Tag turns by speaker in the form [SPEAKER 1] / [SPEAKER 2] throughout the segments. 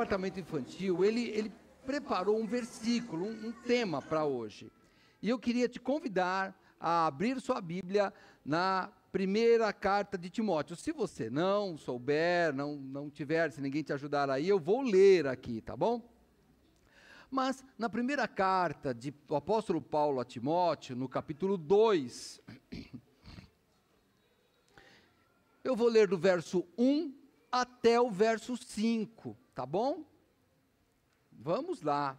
[SPEAKER 1] departamento infantil, ele preparou um versículo, um tema para hoje. E eu queria te convidar a abrir sua Bíblia na primeira carta de Timóteo. Se você não souber, não tiver, se ninguém te ajudar aí, eu vou ler aqui, tá bom? Mas na primeira carta do apóstolo Paulo a Timóteo, no capítulo 2, eu vou ler do verso 1 até o verso 5, tá bom? Vamos lá.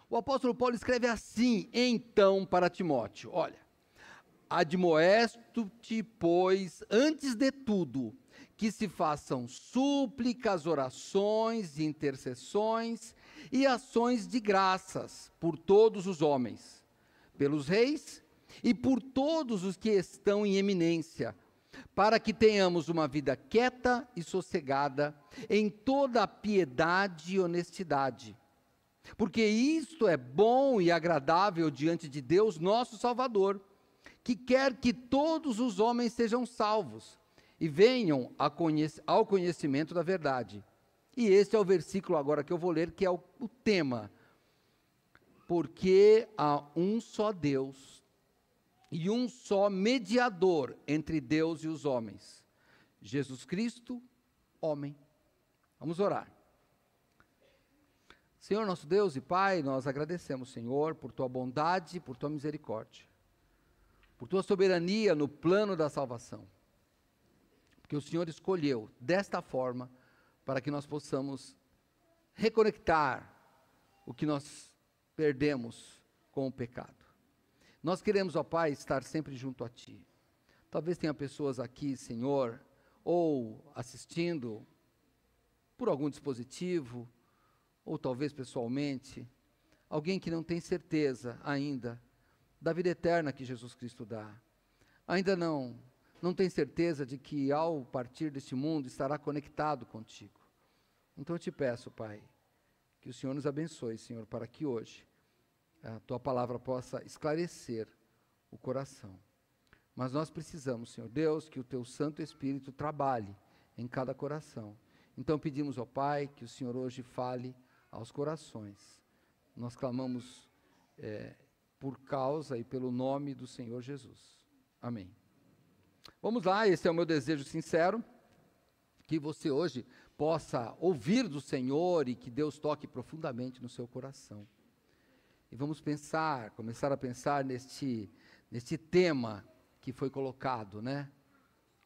[SPEAKER 1] O apóstolo Paulo escreve assim, então, para Timóteo: olha, admoesto-te, pois, antes de tudo, que se façam súplicas, orações, intercessões e ações de graças por todos os homens, pelos reis e por todos os que estão em eminência, para que tenhamos uma vida quieta e sossegada, em toda a piedade e honestidade. Porque isto é bom e agradável diante de Deus, nosso Salvador, que quer que todos os homens sejam salvos e venham ao conhecimento da verdade. E esse é o versículo agora que eu vou ler, que é o tema. Porque há um só Deus e um só mediador entre Deus e os homens, Jesus Cristo, homem. Vamos orar. Senhor nosso Deus e Pai, nós agradecemos, Senhor, por Tua bondade, por Tua misericórdia, por Tua soberania no plano da salvação, porque o Senhor escolheu desta forma para que nós possamos reconectar o que nós perdemos com o pecado. Nós queremos, ó Pai, estar sempre junto a Ti. Talvez tenha pessoas aqui, Senhor, ou assistindo por algum dispositivo, ou talvez pessoalmente, alguém que não tem certeza ainda da vida eterna que Jesus Cristo dá. Ainda não tem certeza de que ao partir deste mundo estará conectado contigo. Então eu te peço, Pai, que o Senhor nos abençoe, Senhor, para que hoje a Tua palavra possa esclarecer o coração. Mas nós precisamos, Senhor Deus, que o Teu Santo Espírito trabalhe em cada coração. Então pedimos ao Pai que o Senhor hoje fale aos corações. Nós clamamos por causa e pelo nome do Senhor Jesus. Amém. Vamos lá, esse é o meu desejo sincero, que você hoje possa ouvir do Senhor e que Deus toque profundamente no seu coração. E vamos começar a pensar neste tema que foi colocado, né?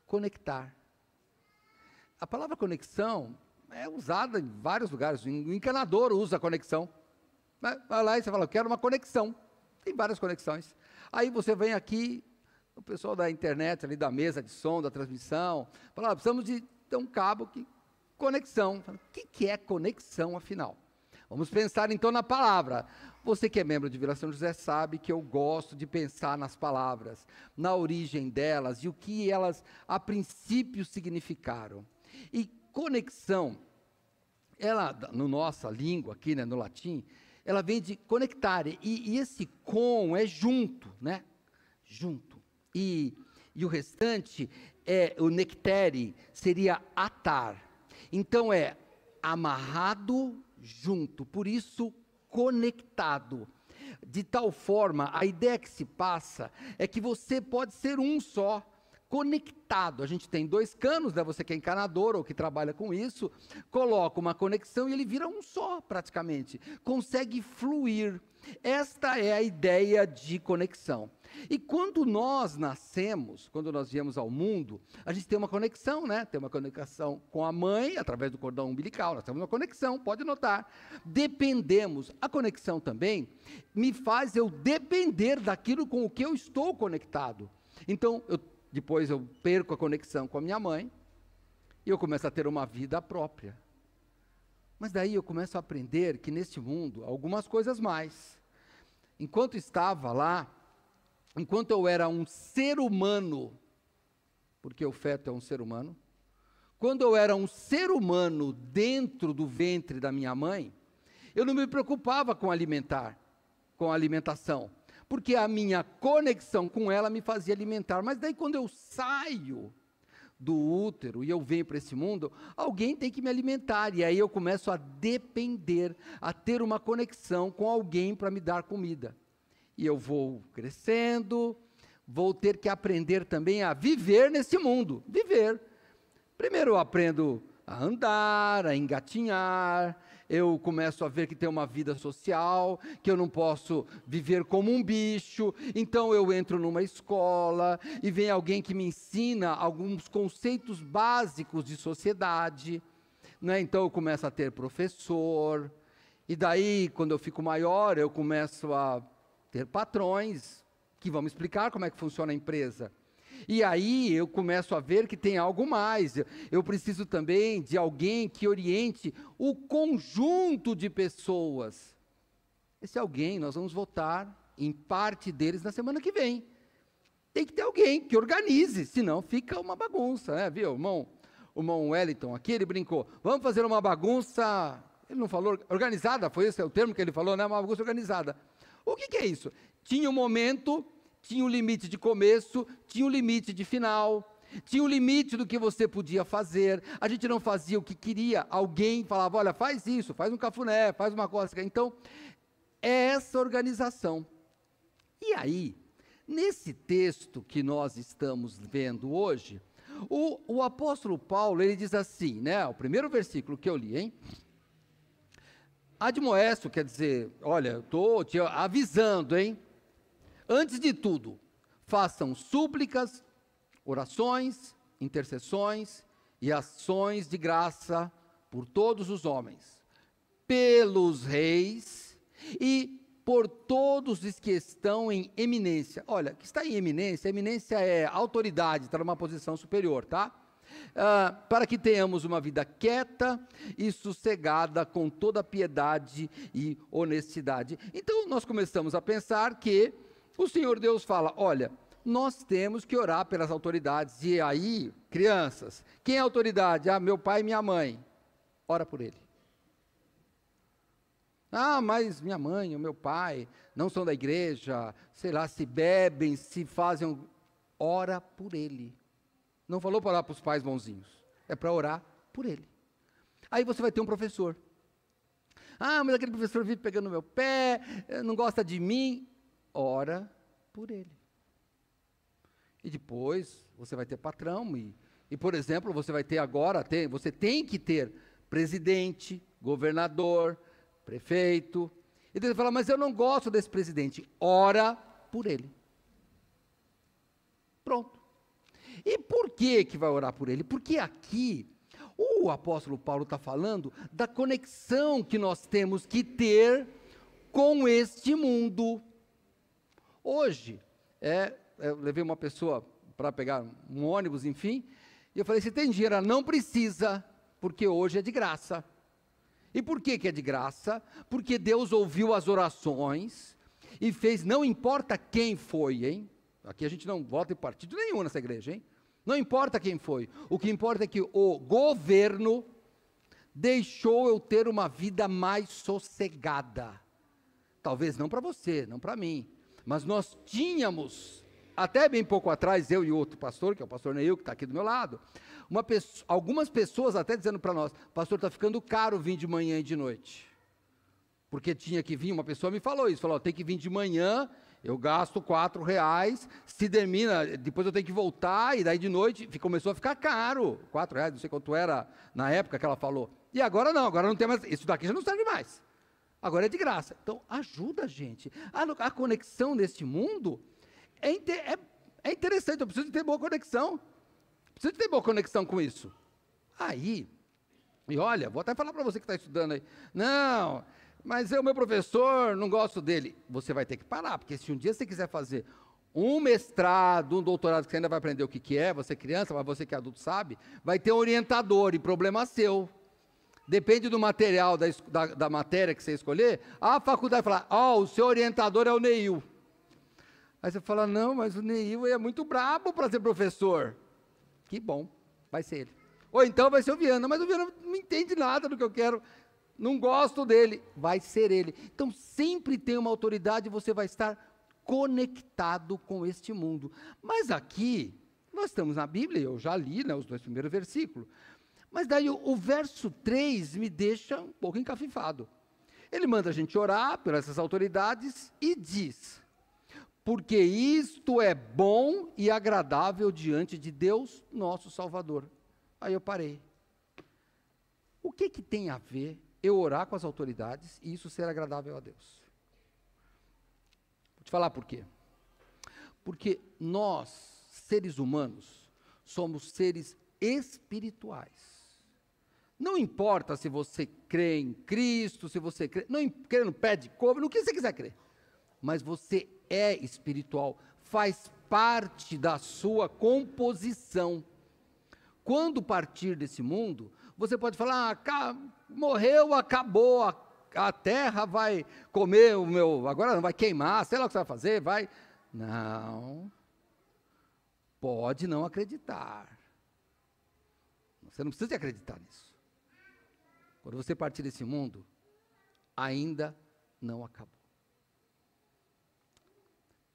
[SPEAKER 1] Conectar. A palavra conexão é usada em vários lugares. O encanador usa a conexão. Vai lá e você fala, eu quero uma conexão. Tem várias conexões. Aí você vem aqui, o pessoal da internet, ali da mesa de som, da transmissão, fala, precisamos de ter um cabo que conexão. Fala, o que é conexão, afinal? Vamos pensar então na palavra. Você que é membro de Vila São José sabe que eu gosto de pensar nas palavras, na origem delas e o que elas a princípio significaram. E conexão, ela, no nossa língua aqui, né, no latim, ela vem de conectare, e esse com é junto, né? Junto. E o restante, o nectere, seria atar. Então é amarrado junto, por isso conectado. De tal forma, a ideia que se passa é que você pode ser um só, conectado. A gente tem dois canos, né? Você que é encanador ou que trabalha com isso, coloca uma conexão e ele vira um só, praticamente. Consegue fluir. Esta é a ideia de conexão. E quando nós nascemos, quando nós viemos ao mundo, a gente tem uma conexão, né? Tem uma conexão com a mãe, através do cordão umbilical, nós temos uma conexão, pode notar. Dependemos. A conexão também me faz eu depender daquilo com o que eu estou conectado. Então, depois eu perco a conexão com a minha mãe, e eu começo a ter uma vida própria. Mas daí eu começo a aprender que neste mundo, algumas coisas mais. Enquanto estava lá, enquanto eu era um ser humano, porque o feto é um ser humano, quando eu era um ser humano dentro do ventre da minha mãe, eu não me preocupava com a alimentação, porque a minha conexão com ela me fazia alimentar. Mas daí quando eu saio do útero e eu venho para esse mundo, alguém tem que me alimentar, e aí eu começo a depender, a ter uma conexão com alguém para me dar comida. E eu vou crescendo, vou ter que aprender também a viver nesse mundo, viver. Primeiro eu aprendo a andar, a engatinhar, eu começo a ver que tem uma vida social, que eu não posso viver como um bicho, então eu entro numa escola e vem alguém que me ensina alguns conceitos básicos de sociedade, né? Então eu começo a ter professor, e daí quando eu fico maior eu começo a ter patrões que vão me explicar como é que funciona a empresa. E aí eu começo a ver que tem algo mais, eu preciso também de alguém que oriente o conjunto de pessoas. Esse alguém, nós vamos votar em parte deles na semana que vem. Tem que ter alguém que organize, senão fica uma bagunça, né? Viu, o irmão Wellington aqui, ele brincou, vamos fazer uma bagunça, ele não falou, organizada, foi esse o termo que ele falou, né? Uma bagunça organizada. O que é isso? Tinha um momento, tinha um limite de começo, tinha um limite de final, tinha um limite do que você podia fazer, a gente não fazia o que queria, alguém falava, olha, faz isso, faz um cafuné, faz uma coisa, então, é essa organização. E aí, nesse texto que nós estamos vendo hoje, o apóstolo Paulo, ele diz assim, né, o primeiro versículo que eu li, hein, admoesto, quer dizer, olha, eu estou te avisando, hein, antes de tudo, façam súplicas, orações, intercessões e ações de graça por todos os homens, pelos reis e por todos os que estão em eminência. Olha, que está em eminência, eminência é autoridade, está numa posição superior, tá? Para que tenhamos uma vida quieta e sossegada com toda piedade e honestidade. Então nós começamos a pensar que o Senhor Deus fala, olha, nós temos que orar pelas autoridades, e aí, crianças, quem é a autoridade? Meu pai e minha mãe, ora por ele. Mas minha mãe e o meu pai não são da igreja, sei lá, se bebem, se fazem, ora por ele. Não falou para orar para os pais bonzinhos, é para orar por ele. Aí você vai ter um professor. Mas aquele professor vive pegando no meu pé, não gosta de mim. Ora por ele. E depois você vai ter patrão e por exemplo, você vai ter agora, você tem que ter presidente, governador, prefeito. E Deus fala, mas eu não gosto desse presidente. Ora por ele. Pronto. E por que vai orar por ele? Porque aqui o apóstolo Paulo está falando da conexão que nós temos que ter com este mundo. Hoje, eu levei uma pessoa para pegar um ônibus, enfim, e eu falei, se tem dinheiro, ela não precisa, porque hoje é de graça. E por que é de graça? Porque Deus ouviu as orações e fez, não importa quem foi, hein? Aqui a gente não vota em partido nenhum nessa igreja, hein? Não importa quem foi, o que importa é que o governo deixou eu ter uma vida mais sossegada. Talvez não para você, não para mim, mas nós tínhamos, até bem pouco atrás, eu e outro pastor, que é o pastor Neil, que está aqui do meu lado, algumas pessoas até dizendo para nós, pastor, está ficando caro vir de manhã e de noite, porque tinha que vir, uma pessoa me falou isso, falou, tem que vir de manhã, eu gasto R$4, se termina, depois eu tenho que voltar, e daí de noite começou a ficar caro, R$4, não sei quanto era na época que ela falou, e agora não tem mais, isso daqui já não serve mais. Agora é de graça. Então, ajuda a gente. A conexão neste mundo é interessante. Eu preciso de ter boa conexão. Preciso de ter boa conexão com isso. Aí, e olha, vou até falar para você que está estudando aí. Não, mas o meu professor, não gosto dele. Você vai ter que parar, porque se um dia você quiser fazer um mestrado, um doutorado, que você ainda vai aprender o que é, você criança, mas você que é adulto sabe, vai ter um orientador, e problema seu. Depende do material, da matéria que você escolher, a faculdade fala, o seu orientador é o Neil. Aí você fala, não, mas o Neil é muito brabo para ser professor. Que bom, vai ser ele. Ou então vai ser o Viana, mas o Viana não entende nada do que eu quero, não gosto dele, vai ser ele. Então sempre tem uma autoridade, você vai estar conectado com este mundo. Mas aqui, Nós estamos na Bíblia, eu já li, né, os 2 primeiros versículos. Mas daí o verso 3 me deixa um pouco encafifado. Ele manda a gente orar por essas autoridades e diz: porque isto é bom e agradável diante de Deus, nosso Salvador. Aí eu parei. O que tem a ver eu orar com as autoridades e isso ser agradável a Deus? Vou te falar por quê. Porque nós, seres humanos, somos seres espirituais. Não importa se você crê em Cristo, se você crê no pé de couve, no que você quiser crer. Mas você é espiritual, faz parte da sua composição. Quando partir desse mundo, você pode falar, morreu, acabou, a terra vai comer o meu, agora não vai queimar, sei lá o que você vai fazer, vai. Não, pode não acreditar. Você não precisa acreditar nisso. Quando você partir desse mundo, ainda não acabou.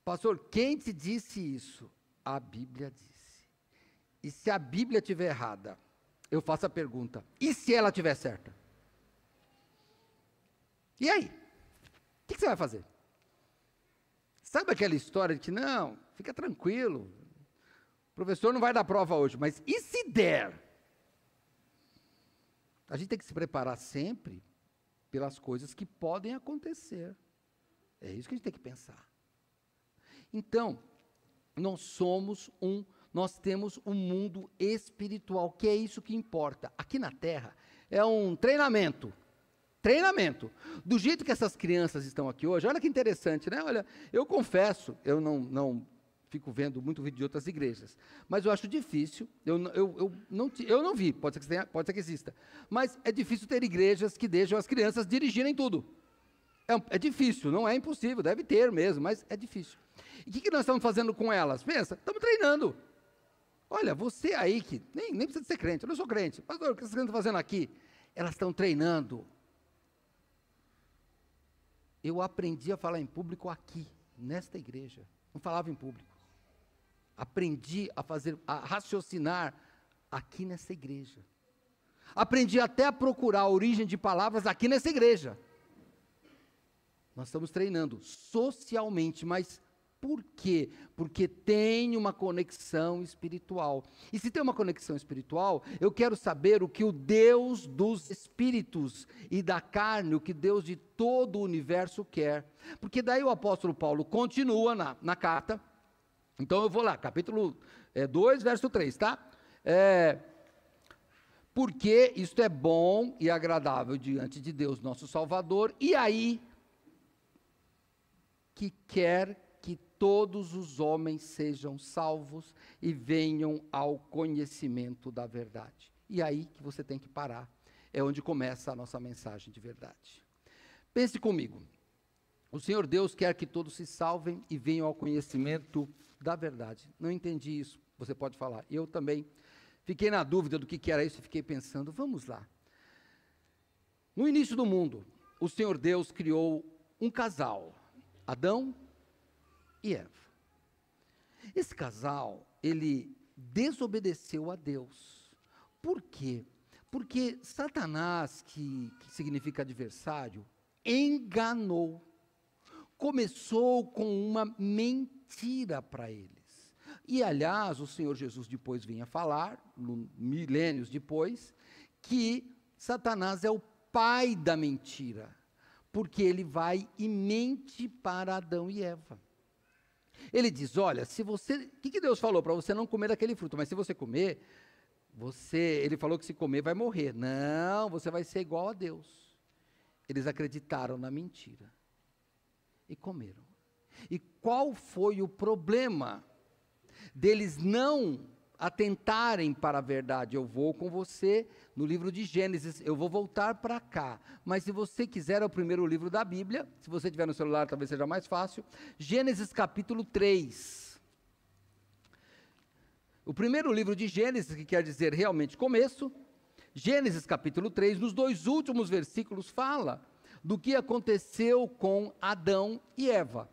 [SPEAKER 1] Pastor, quem te disse isso? A Bíblia disse. E se a Bíblia estiver errada, eu faço a pergunta, e se ela estiver certa? E aí? O que você vai fazer? Sabe aquela história de que, não, fica tranquilo, o professor não vai dar prova hoje, mas e se der? A gente tem que se preparar sempre pelas coisas que podem acontecer. É isso que a gente tem que pensar. Então, nós temos um mundo espiritual, que é isso que importa. Aqui na Terra, é um treinamento. Do jeito que essas crianças estão aqui hoje, olha que interessante, né? Olha, eu confesso, eu não fico vendo muito vídeo de outras igrejas, mas eu acho difícil, eu não vi, pode ser que exista, mas é difícil ter igrejas que deixam as crianças dirigirem tudo. É difícil, não é impossível, deve ter mesmo, mas é difícil. E o que nós estamos fazendo com elas? Pensa, estamos treinando. Olha, você aí que nem precisa ser crente, eu não sou crente, pastor, o que essas crianças estão fazendo aqui? Elas estão treinando. Eu aprendi a falar em público aqui, nesta igreja, não falava em público. Aprendi a raciocinar aqui nessa igreja. Aprendi até a procurar a origem de palavras aqui nessa igreja. Nós estamos treinando socialmente, mas por quê? Porque tem uma conexão espiritual. E se tem uma conexão espiritual, eu quero saber o que o Deus dos espíritos e da carne, o que Deus de todo o universo quer. Porque daí o apóstolo Paulo continua na carta. Então eu vou lá, capítulo 2, verso 3, tá? Porque isto é bom e agradável diante de Deus, nosso Salvador, e aí, que quer que todos os homens sejam salvos e venham ao conhecimento da verdade. E aí que você tem que parar, é onde começa a nossa mensagem de verdade. Pense comigo, o Senhor Deus quer que todos se salvem e venham ao conhecimento da verdade. Não entendi isso, você pode falar. Eu também fiquei na dúvida do que era isso e fiquei pensando, vamos lá. No início do mundo, o Senhor Deus criou um casal, Adão e Eva. Esse casal, ele desobedeceu a Deus. Por quê? Porque Satanás, que significa adversário, enganou. Começou com uma mentira para eles. E, aliás, o Senhor Jesus depois vinha falar, milênios depois, que Satanás é o pai da mentira, porque ele vai e mente para Adão e Eva. Ele diz, olha, se você, o que Deus falou? Para você não comer daquele fruto, mas se você comer, ele falou que se comer vai morrer. Não, você vai ser igual a Deus. Eles acreditaram na mentira e comeram. E qual foi o problema deles não atentarem para a verdade? Eu vou com você no livro de Gênesis, eu vou voltar para cá, mas se você quiser, é o primeiro livro da Bíblia, se você tiver no celular talvez seja mais fácil, Gênesis capítulo 3, o primeiro livro de Gênesis, que quer dizer realmente começo, Gênesis capítulo 3, nos 2 últimos versículos fala do que aconteceu com Adão e Eva.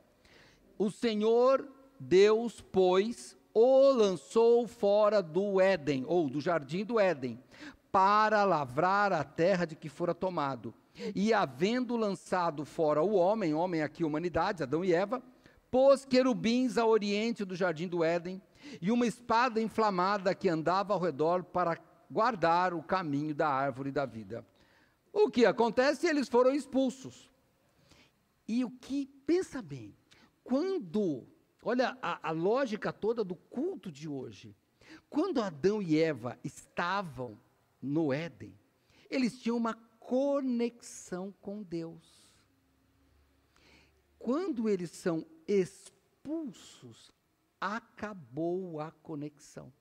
[SPEAKER 1] O Senhor Deus pôs o lançou fora do Éden, ou do jardim do Éden, para lavrar a terra de que fora tomado. E havendo lançado fora o homem aqui humanidade, Adão e Eva, pôs querubins a oriente do jardim do Éden, e uma espada inflamada que andava ao redor para guardar o caminho da árvore da vida. O que acontece? Eles foram expulsos. E o que, pensa bem, quando, olha a lógica toda do culto de hoje, quando Adão e Eva estavam no Éden, eles tinham uma conexão com Deus. Quando eles são expulsos, acabou a conexão.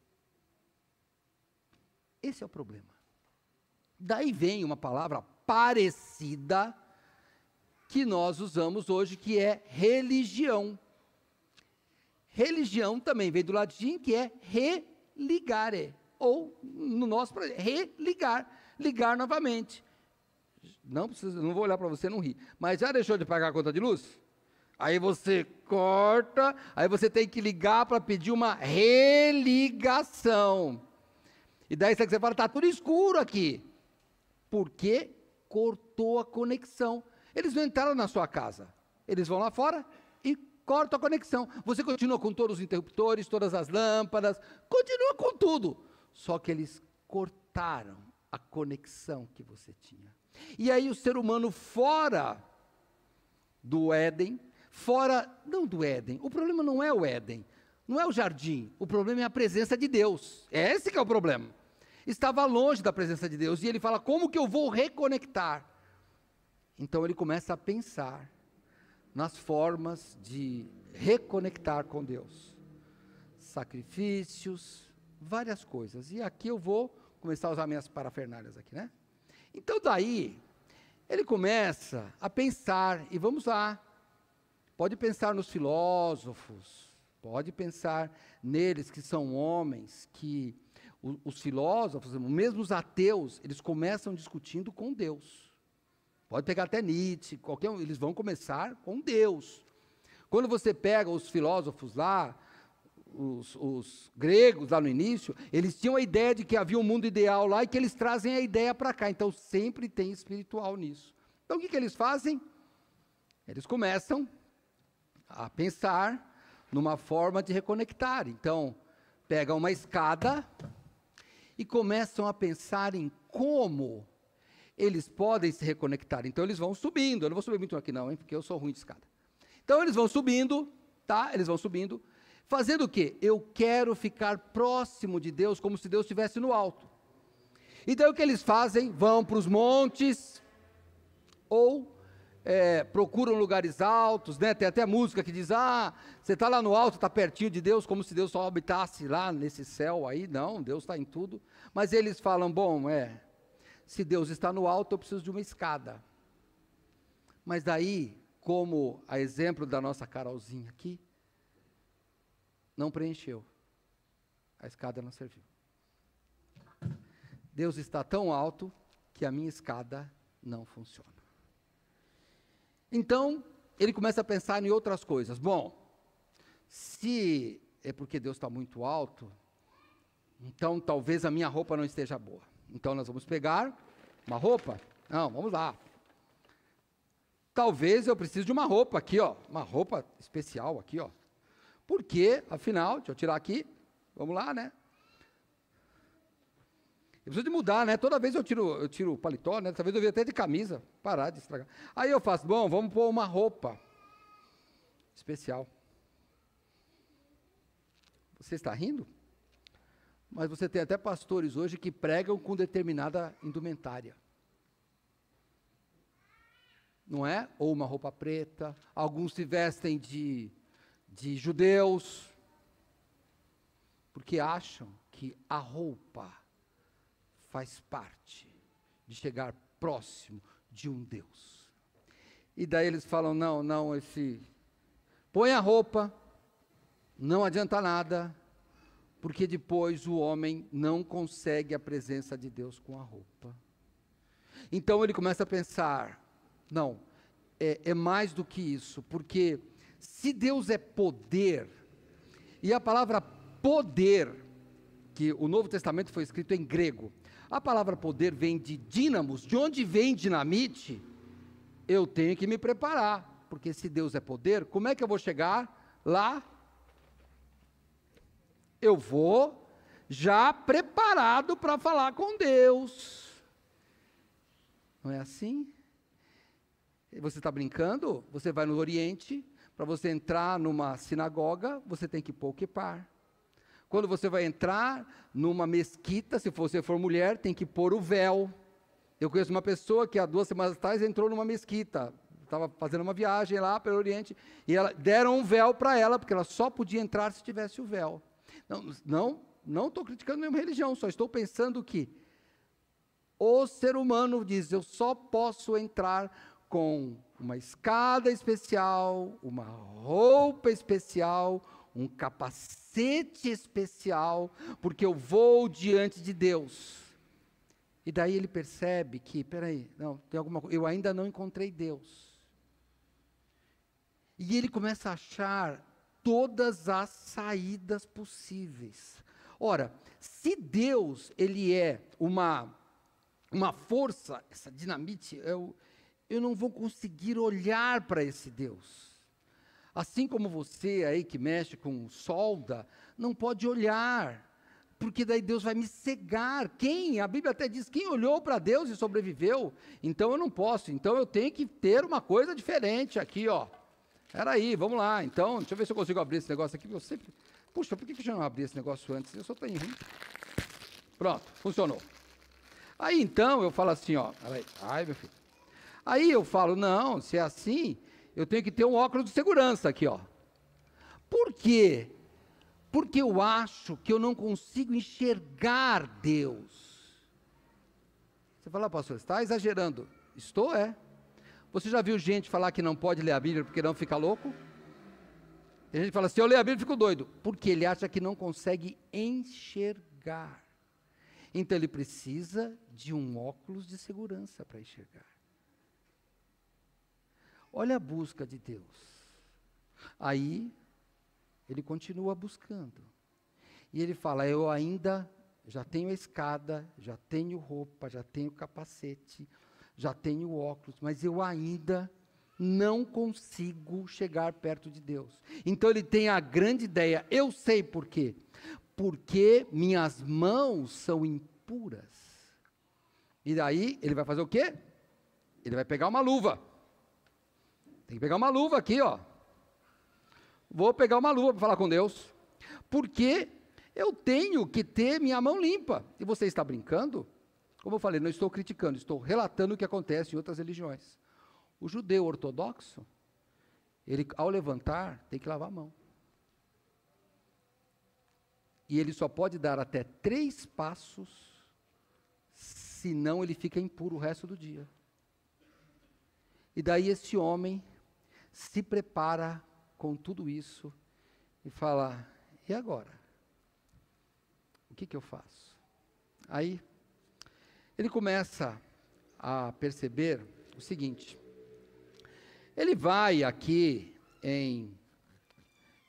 [SPEAKER 1] Esse é o problema. Daí vem uma palavra parecida que nós usamos hoje, que é religião. Religião também vem do latim, que é religare, ou no nosso, religar, ligar novamente. Não vou olhar para você, não rir. Mas já deixou de pagar a conta de luz? Aí você corta, aí você tem que ligar para pedir uma religação. E daí você fala, está tudo escuro aqui. Porque cortou a conexão. Eles não entraram na sua casa. Eles vão lá fora e cortam a conexão. Você continua com todos os interruptores, todas as lâmpadas, continua com tudo. Só que eles cortaram a conexão que você tinha. E aí o ser humano fora do Éden, não do Éden, o problema não é o Éden, não é o jardim, o problema é a presença de Deus, esse que é o problema. Estava longe da presença de Deus, e ele fala, como que eu vou reconectar? Então ele começa a pensar nas formas de reconectar com Deus, sacrifícios, várias coisas, e aqui eu vou começar a usar minhas parafernálias aqui, né? Então daí, ele começa a pensar, e vamos lá, pode pensar nos filósofos, pode pensar neles que são homens, que os filósofos, mesmo os ateus, eles começam discutindo com Deus. Pode pegar até Nietzsche, qualquer um, eles vão começar com Deus. Quando você pega os filósofos lá, os gregos lá no início, eles tinham a ideia de que havia um mundo ideal lá e que eles trazem a ideia para cá, então sempre tem espiritual nisso. Então o que eles fazem? Eles começam a pensar numa forma de reconectar. Então, pegam uma escada e começam a pensar em como eles podem se reconectar. Então, eles vão subindo. Eu não vou subir muito aqui não, hein, porque eu sou ruim de escada. Então, eles vão subindo, tá? Eles vão subindo, fazendo o quê? Eu quero ficar próximo de Deus, como se Deus estivesse no alto. Então, o que eles fazem? Vão para os montes, ou procuram lugares altos, né? Tem até música que diz, você está lá no alto, está pertinho de Deus, como se Deus só habitasse lá nesse céu aí. Não, Deus está em tudo. Mas eles falam, bom, se Deus está no alto, eu preciso de uma escada. Mas daí, como a exemplo da nossa Carolzinha aqui, não preencheu. A escada não serviu. Deus está tão alto que a minha escada não funciona. Então, ele começa a pensar em outras coisas. Bom, se é porque Deus está muito alto, então talvez a minha roupa não esteja boa. Então nós vamos pegar uma roupa. Não, vamos lá. Talvez eu precise de uma roupa aqui, ó, uma roupa especial aqui, ó. Porque, afinal, deixa eu tirar aqui, vamos lá, né? Eu preciso de mudar, né? Toda vez eu tiro o paletó, né? Dessa vez eu vi até de camisa, parar de estragar. Aí eu faço, bom, vamos pôr uma roupa especial. Você está rindo? Mas você tem até pastores hoje que pregam com determinada indumentária. Não é? Ou uma roupa preta, alguns se vestem de judeus, porque acham que a roupa faz parte de chegar próximo de um Deus. E daí eles falam, não, põe a roupa, não adianta nada, porque depois o homem não consegue a presença de Deus com a roupa. Então ele começa a pensar, não, é mais do que isso, porque se Deus é poder, e a palavra poder, que o Novo Testamento foi escrito em grego. A palavra poder vem de dínamos. De onde vem dinamite? Eu tenho que me preparar, porque se Deus é poder, como é que eu vou chegar lá? Eu vou já preparado para falar com Deus. Não é assim? Você está brincando? Você vai no Oriente, para você entrar numa sinagoga, você tem que pôr o quipar. Quando você vai entrar numa mesquita, se você for mulher, tem que pôr o véu. Eu conheço uma pessoa que há 2 semanas atrás entrou numa mesquita, estava fazendo uma viagem lá pelo Oriente, e deram um véu para ela, porque ela só podia entrar se tivesse o véu. Não estou criticando nenhuma religião, só estou pensando que o ser humano diz, eu só posso entrar com uma escada especial, uma roupa especial, um capacete especial, porque eu vou diante de Deus. E daí ele percebe que, peraí, não, tem alguma coisa, eu ainda não encontrei Deus. E ele começa a achar todas as saídas possíveis. Ora, se Deus, ele é uma força, essa dinamite, eu não vou conseguir olhar para esse Deus. Assim como você aí que mexe com solda, não pode olhar, porque daí Deus vai me cegar. A Bíblia até diz, quem olhou para Deus e sobreviveu, então eu não posso, então eu tenho que ter uma coisa diferente aqui, ó. Peraí, vamos lá, então, deixa eu ver se eu consigo abrir esse negócio aqui, porque eu sempre, puxa, por que eu já não abri esse negócio antes? Eu só tenho ruim. Pronto, funcionou. Aí então, eu falo assim, ó, peraí, ai meu filho. Aí eu falo, não, se é assim, eu tenho que ter um óculos de segurança aqui, ó. Por quê? Porque eu acho que eu não consigo enxergar Deus. Você fala, pastor, você está exagerando. Estou, é. Você já viu gente falar que não pode ler a Bíblia porque não fica louco? Tem gente que fala, se eu ler a Bíblia, eu fico doido. Porque ele acha que não consegue enxergar. Então ele precisa de um óculos de segurança para enxergar. Olha a busca de Deus. Aí, ele continua buscando. E ele fala, eu ainda já tenho a escada, já tenho roupa, já tenho capacete, já tenho óculos, mas eu ainda não consigo chegar perto de Deus. Então ele tem a grande ideia, eu sei por quê. Porque minhas mãos são impuras. E daí, ele vai fazer o quê? Ele vai pegar uma luva. Tem que pegar uma luva aqui, ó. Vou pegar uma luva para falar com Deus. Porque eu tenho que ter minha mão limpa. E você está brincando? Como eu falei, não estou criticando, estou relatando o que acontece em outras religiões. O judeu ortodoxo, ele ao levantar, tem que lavar a mão. E ele só pode dar até 3 passos, senão ele fica impuro o resto do dia. E daí esse homem se prepara com tudo isso e fala, e agora? O que eu faço? Aí, ele começa a perceber o seguinte, ele vai aqui em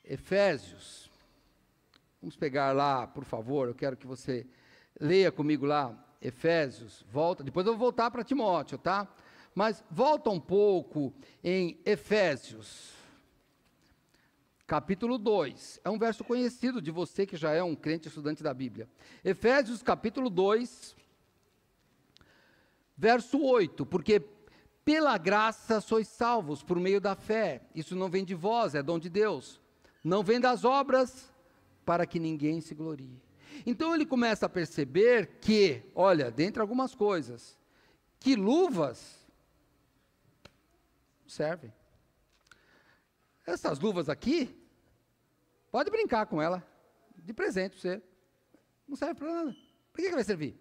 [SPEAKER 1] Efésios, vamos pegar lá, por favor, eu quero que você leia comigo lá, Efésios, volta, depois eu vou voltar para Timóteo, tá? Mas volta um pouco em Efésios, capítulo 2, é um verso conhecido de você que já é um crente estudante da Bíblia. Efésios capítulo 2, verso 8, porque pela graça sois salvos por meio da fé, isso não vem de vós, é dom de Deus, não vem das obras, para que ninguém se glorie. Então ele começa a perceber que, olha, dentre algumas coisas, que luvas servem. Essas luvas aqui, pode brincar com ela, de presente para você, não serve para nada. Para que vai servir?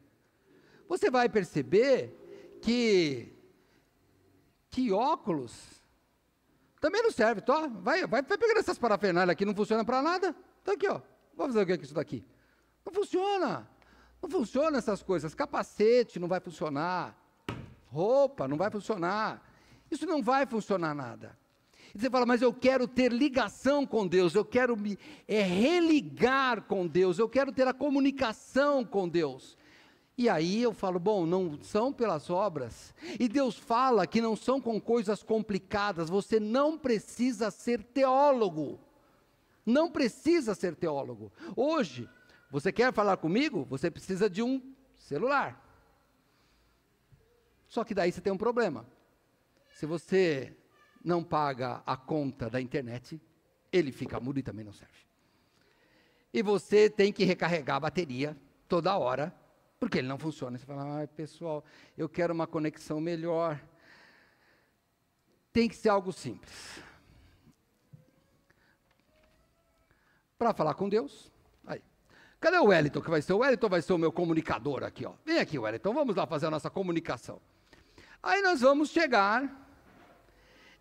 [SPEAKER 1] Você vai perceber que óculos também não serve, tá? Vai pegando essas parafernálias aqui, não funciona para nada, tá aqui, ó, vou fazer o que é isso daqui? Não funciona essas coisas, capacete não vai funcionar, roupa não vai funcionar, isso não vai funcionar nada. E você fala, mas eu quero ter ligação com Deus, eu quero me religar com Deus, eu quero ter a comunicação com Deus. E aí eu falo, bom, não são pelas obras. E Deus fala que não são com coisas complicadas, você não precisa ser teólogo. Não precisa ser teólogo. Hoje, você quer falar comigo? Você precisa de um celular. Só que daí você tem um problema. Se você não paga a conta da internet, ele fica mudo e também não serve. E você tem que recarregar a bateria toda hora, porque ele não funciona. Você fala, ai pessoal, eu quero uma conexão melhor. Tem que ser algo simples. Para falar com Deus, aí. Cadê o Wellington que vai ser? O Wellington vai ser o meu comunicador aqui, ó. Vem aqui, Wellington, vamos lá fazer a nossa comunicação. Aí nós vamos chegar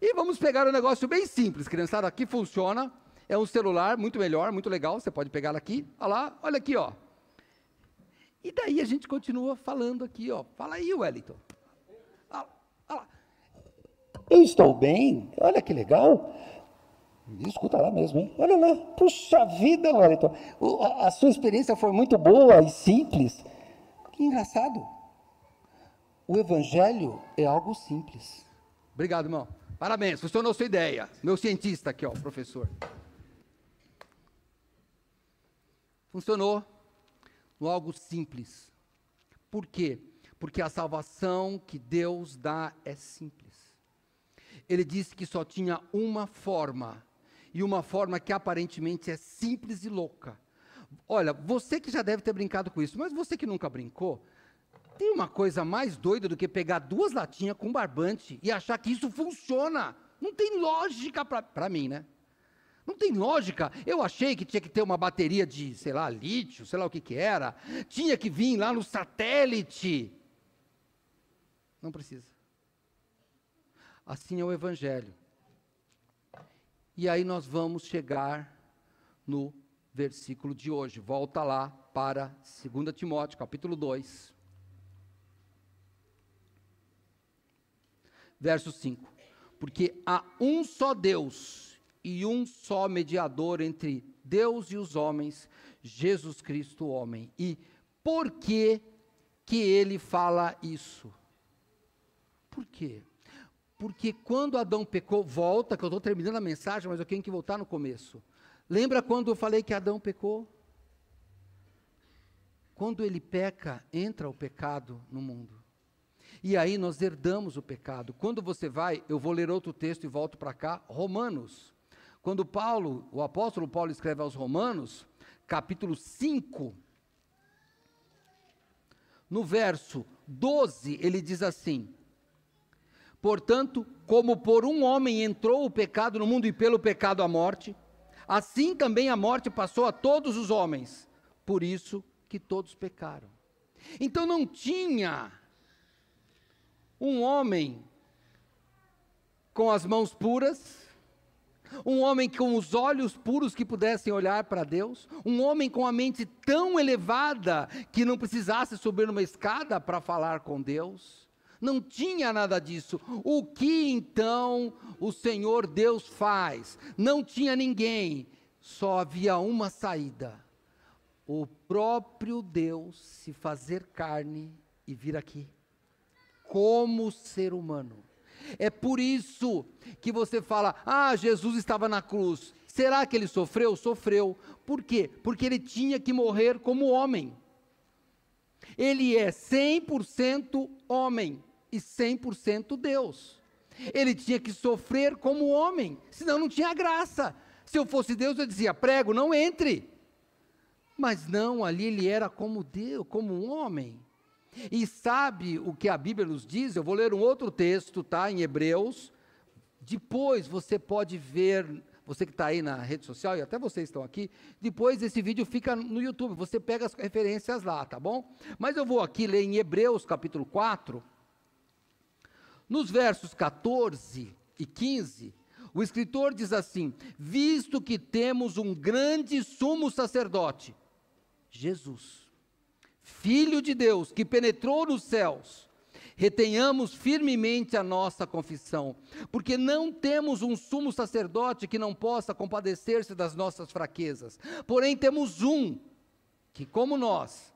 [SPEAKER 1] e vamos pegar um negócio bem simples, criançada, aqui funciona, é um celular muito melhor, muito legal, você pode pegar aqui, olha lá, olha aqui, ó. E daí a gente continua falando aqui, ó. Fala aí, Wellington. Olha lá. Eu estou bem, olha que legal. Escuta lá mesmo, hein? Olha lá, puxa vida, Wellington, a sua experiência foi muito boa e simples. Que engraçado. O evangelho é algo simples. Obrigado, irmão. Parabéns, funcionou a sua ideia. Meu cientista aqui, ó, professor. Funcionou no algo simples. Por quê? Porque a salvação que Deus dá é simples. Ele disse que só tinha uma forma, e uma forma que aparentemente é simples e louca. Olha, você que já deve ter brincado com isso, mas você que nunca brincou, tem uma coisa mais doida do que pegar 2 latinhas com barbante e achar que isso funciona. Não tem lógica para mim, né? Não tem lógica. Eu achei que tinha que ter uma bateria de, sei lá, lítio, sei lá o que era. Tinha que vir lá no satélite. Não precisa. Assim é o evangelho. E aí nós vamos chegar no versículo de hoje. Volta lá para 2 Timóteo, capítulo 2. Verso 5, porque há um só Deus e um só mediador entre Deus e os homens, Jesus Cristo, o homem. E por que ele fala isso? Por quê? Porque quando Adão pecou, volta, que eu estou terminando a mensagem, mas eu tenho que voltar no começo. Lembra quando eu falei que Adão pecou? Quando ele peca, entra o pecado no mundo. E aí nós herdamos o pecado. Quando você vai, eu vou ler outro texto e volto para cá, Romanos. Quando o apóstolo Paulo escreve aos Romanos, capítulo 5, no verso 12, ele diz assim, portanto, como por um homem entrou o pecado no mundo e pelo pecado a morte, assim também a morte passou a todos os homens, por isso que todos pecaram. Então não tinha um homem com as mãos puras, um homem com os olhos puros que pudessem olhar para Deus, um homem com a mente tão elevada que não precisasse subir numa escada para falar com Deus. Não tinha nada disso. O que então o Senhor Deus faz? Não tinha ninguém, só havia uma saída. O próprio Deus se fazer carne e vir aqui como ser humano. É por isso que você fala, Jesus estava na cruz. Será que ele sofreu? Sofreu. Por quê? Porque ele tinha que morrer como homem. Ele é 100% homem e 100% Deus. Ele tinha que sofrer como homem, senão não tinha graça. Se eu fosse Deus, eu dizia, prego, não entre. Mas não, ali ele era como Deus, como um homem. E sabe o que a Bíblia nos diz? Eu vou ler um outro texto, tá? Em Hebreus. Depois você pode ver, você que está aí na rede social, e até vocês estão aqui, depois esse vídeo fica no YouTube, você pega as referências lá, tá bom? Mas eu vou aqui ler em Hebreus capítulo 4, nos versos 14 e 15, o escritor diz assim, visto que temos um grande sumo sacerdote, Jesus, Filho de Deus, que penetrou nos céus, retenhamos firmemente a nossa confissão, porque não temos um sumo sacerdote que não possa compadecer-se das nossas fraquezas, porém temos um, que como nós,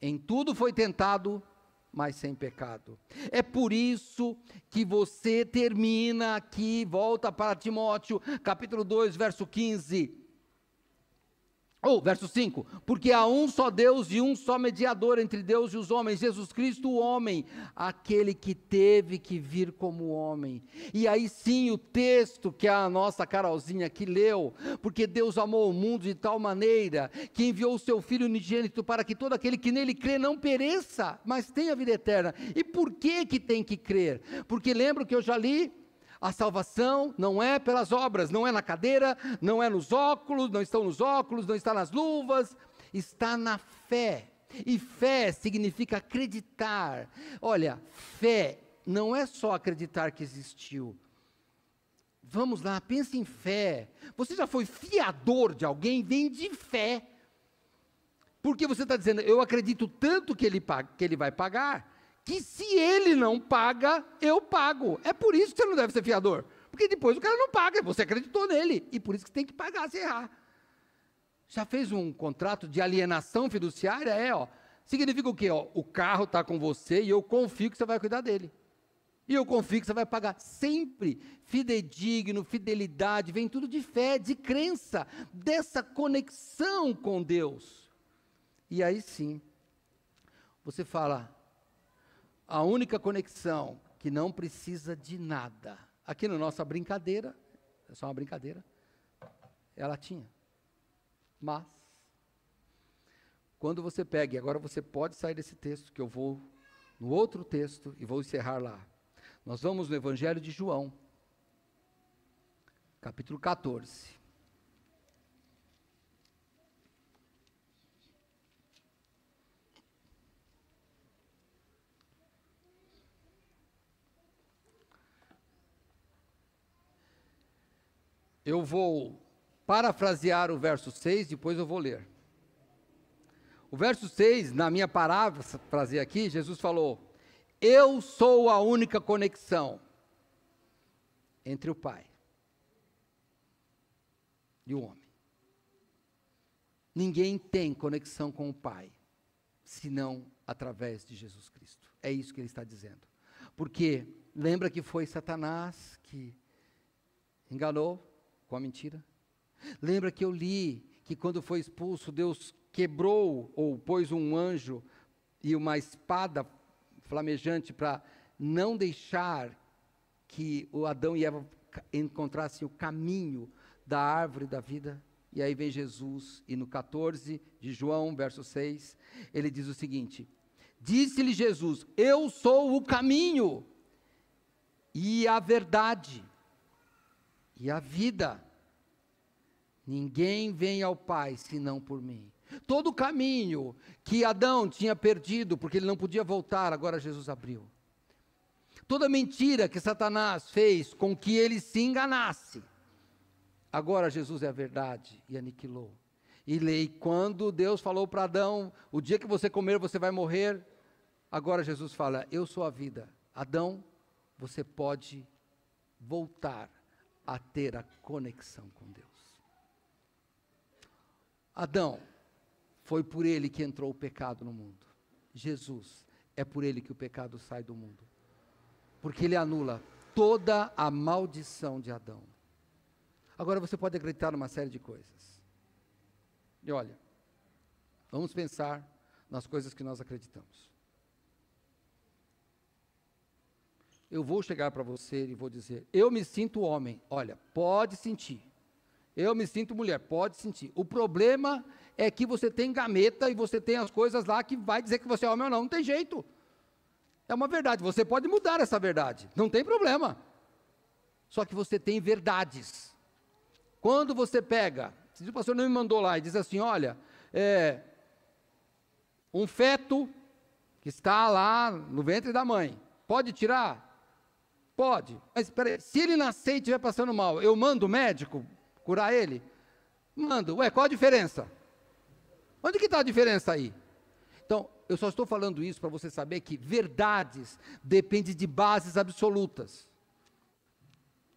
[SPEAKER 1] em tudo foi tentado, mas sem pecado. É por isso que você termina aqui, volta para Timóteo, capítulo 2, verso 15, verso 5, porque há um só Deus e um só mediador entre Deus e os homens, Jesus Cristo o homem, aquele que teve que vir como homem. E aí sim o texto que a nossa Carolzinha aqui leu, porque Deus amou o mundo de tal maneira, que enviou o seu Filho unigênito para que todo aquele que nele crê não pereça, mas tenha vida eterna. E por que tem que crer? Porque lembra que eu já li? A salvação não é pelas obras, não é na cadeira, não é nos óculos, não estão nos óculos, não está nas luvas, está na fé. E fé significa acreditar. Olha, fé não é só acreditar que existiu. Vamos lá, pense em fé. Você já foi fiador de alguém? Vem de fé. Porque você está dizendo, eu acredito tanto que ele vai pagar, que se ele não paga, eu pago. É por isso que você não deve ser fiador. Porque depois o cara não paga, você acreditou nele. E por isso que você tem que pagar se errar. Já fez um contrato de alienação fiduciária? Significa o quê? O carro está com você e eu confio que você vai cuidar dele. E eu confio que você vai pagar. Sempre fidedigno, fidelidade, vem tudo de fé, de crença, dessa conexão com Deus. E aí sim, você fala, a única conexão que não precisa de nada, aqui na nossa brincadeira, é só uma brincadeira, ela tinha. Mas, quando você pega, e agora você pode sair desse texto, que eu vou no outro texto e vou encerrar lá. Nós vamos no Evangelho de João, capítulo 14. Eu vou parafrasear o verso 6, depois eu vou ler. O verso 6, na minha paráfrase aqui, Jesus falou, eu sou a única conexão entre o Pai e o homem. Ninguém tem conexão com o Pai, senão através de Jesus Cristo. É isso que ele está dizendo. Porque, lembra que foi Satanás que enganou com a mentira? Lembra que eu li que quando foi expulso, Deus quebrou ou pôs um anjo e uma espada flamejante para não deixar que o Adão e Eva encontrassem o caminho da árvore da vida? E aí vem Jesus, e no 14 de João, verso 6, ele diz o seguinte, disse-lhe Jesus, eu sou o caminho, e a verdade, e a vida, ninguém vem ao Pai, senão por mim. Todo o caminho que Adão tinha perdido, porque ele não podia voltar, agora Jesus abriu. Toda mentira que Satanás fez com que ele se enganasse, agora Jesus é a verdade e aniquilou. E quando Deus falou para Adão, o dia que você comer você vai morrer, agora Jesus fala, eu sou a vida. Adão, você pode voltar a ter a conexão com Deus. Adão, foi por ele que entrou o pecado no mundo. Jesus, é por ele que o pecado sai do mundo. Porque ele anula toda a maldição de Adão. Agora você pode acreditar numa série de coisas. E olha, vamos pensar nas coisas que nós acreditamos. Eu vou chegar para você e vou dizer, eu me sinto homem. Olha, pode sentir. Eu me sinto mulher, pode sentir. O problema é que você tem gameta e você tem as coisas lá que vai dizer que você é homem ou não tem jeito. É uma verdade, você pode mudar essa verdade, não tem problema. Só que você tem verdades. Quando você pega, se o pastor não me mandou lá e diz assim, olha, um feto que está lá no ventre da mãe, pode tirar? Pode, mas peraí, se ele nascer e estiver passando mal, eu mando o médico curar ele? Mando. Qual a diferença? Onde que está a diferença aí? Então, eu só estou falando isso para você saber que verdades dependem de bases absolutas.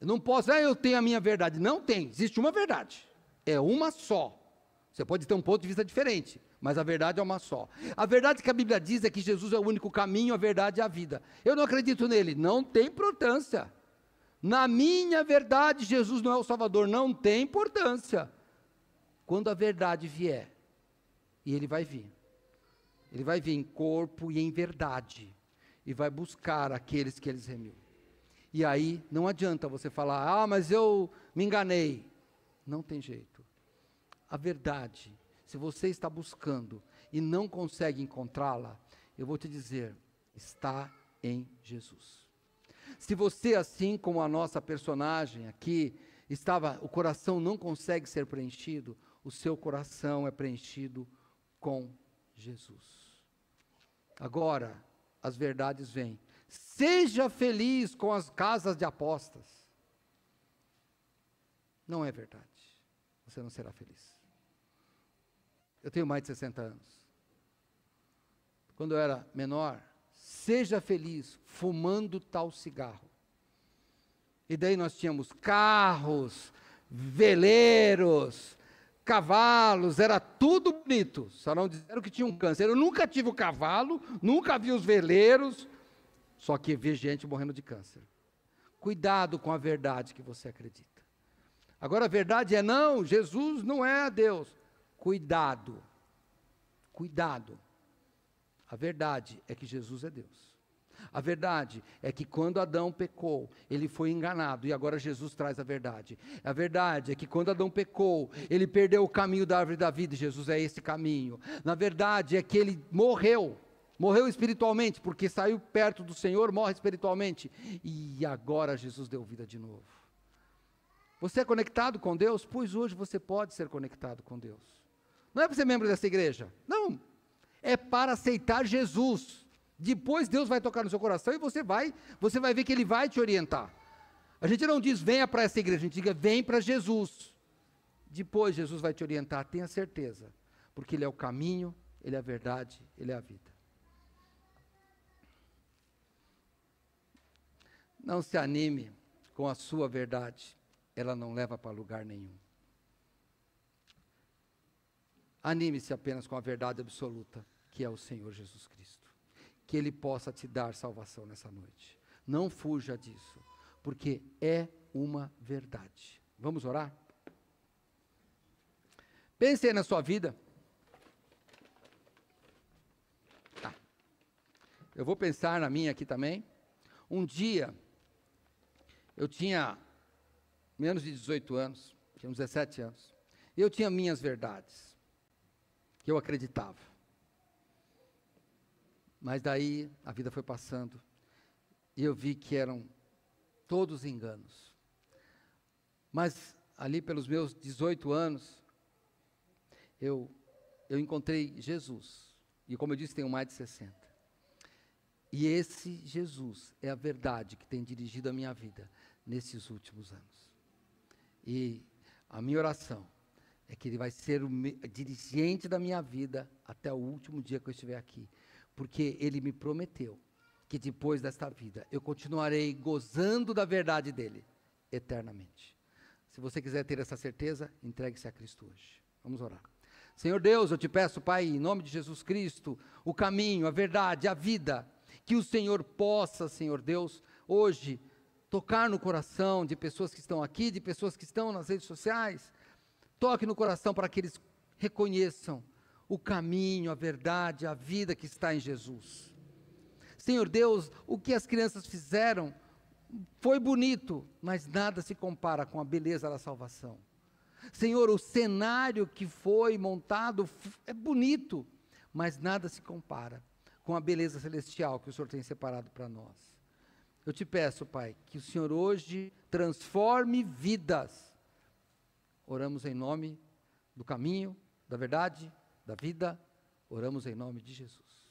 [SPEAKER 1] Eu não posso, eu tenho a minha verdade. Não tem, existe uma verdade. É uma só. Você pode ter um ponto de vista diferente, mas a verdade é uma só. A verdade que a Bíblia diz é que Jesus é o único caminho, a verdade e a vida. Eu não acredito nele, não tem importância. Na minha verdade, Jesus não é o Salvador, não tem importância. Quando a verdade vier, e ele vai vir em corpo e em verdade, e vai buscar aqueles que ele remiu. E aí, não adianta você falar, mas eu me enganei. Não tem jeito. A verdade, se você está buscando e não consegue encontrá-la, eu vou te dizer, está em Jesus. Se você, assim como a nossa personagem aqui, o coração não consegue ser preenchido, o seu coração é preenchido com Jesus. Agora, as verdades vêm. Seja feliz com as casas de apostas. Não é verdade. Você não será feliz. Eu tenho mais de 60 anos. Quando eu era menor, seja feliz fumando tal cigarro. E daí nós tínhamos carros, veleiros, cavalos, era tudo bonito. Só não disseram que tinha um câncer. Eu nunca tive o cavalo, nunca vi os veleiros, só que vi gente morrendo de câncer. Cuidado com a verdade que você acredita. Agora a verdade é não, Jesus não é Deus. Cuidado. Cuidado. A verdade é que Jesus é Deus. A verdade é que quando Adão pecou, ele foi enganado e agora Jesus traz a verdade. A verdade é que quando Adão pecou, ele perdeu o caminho da árvore da vida e Jesus é esse caminho. Na verdade é que ele morreu espiritualmente, porque saiu perto do Senhor, morre espiritualmente e agora Jesus deu vida de novo. Você é conectado com Deus? Pois hoje você pode ser conectado com Deus. Não é para ser membro dessa igreja, não. É para aceitar Jesus. Depois Deus vai tocar no seu coração e você vai ver que Ele vai te orientar. A gente não diz venha para essa igreja, a gente diz vem para Jesus. Depois Jesus vai te orientar, tenha certeza, porque Ele é o caminho, Ele é a verdade, Ele é a vida. Não se anime com a sua verdade, ela não leva para lugar nenhum. Anime-se apenas com a verdade absoluta, que é o Senhor Jesus Cristo. Que Ele possa te dar salvação nessa noite. Não fuja disso, porque é uma verdade. Vamos orar? Pense aí na sua vida. Eu vou pensar na minha aqui também. Um dia, eu tinha menos de 18 anos, tinha uns 17 anos. E eu tinha minhas verdades, que eu acreditava. Mas daí a vida foi passando e eu vi que eram todos enganos. Mas ali pelos meus 18 anos, eu encontrei Jesus. E como eu disse, tenho mais de 60. E esse Jesus é a verdade que tem dirigido a minha vida nesses últimos anos. E a minha oração é que Ele vai ser o dirigente da minha vida até o último dia que eu estiver aqui. Porque Ele me prometeu que depois desta vida eu continuarei gozando da verdade dEle eternamente. Se você quiser ter essa certeza, entregue-se a Cristo hoje. Vamos orar. Senhor Deus, eu te peço, Pai, em nome de Jesus Cristo, o caminho, a verdade, a vida, que o Senhor possa, Senhor Deus, hoje tocar no coração de pessoas que estão aqui, de pessoas que estão nas redes sociais. Toque no coração para que eles reconheçam o caminho, a verdade, a vida que está em Jesus. Senhor Deus, o que as crianças fizeram foi bonito, mas nada se compara com a beleza da salvação. Senhor, o cenário que foi montado é bonito, mas nada se compara com a beleza celestial que o Senhor tem separado para nós. Eu te peço, Pai, que o Senhor hoje transforme vidas. Oramos em nome do caminho, da verdade, da vida, oramos em nome de Jesus.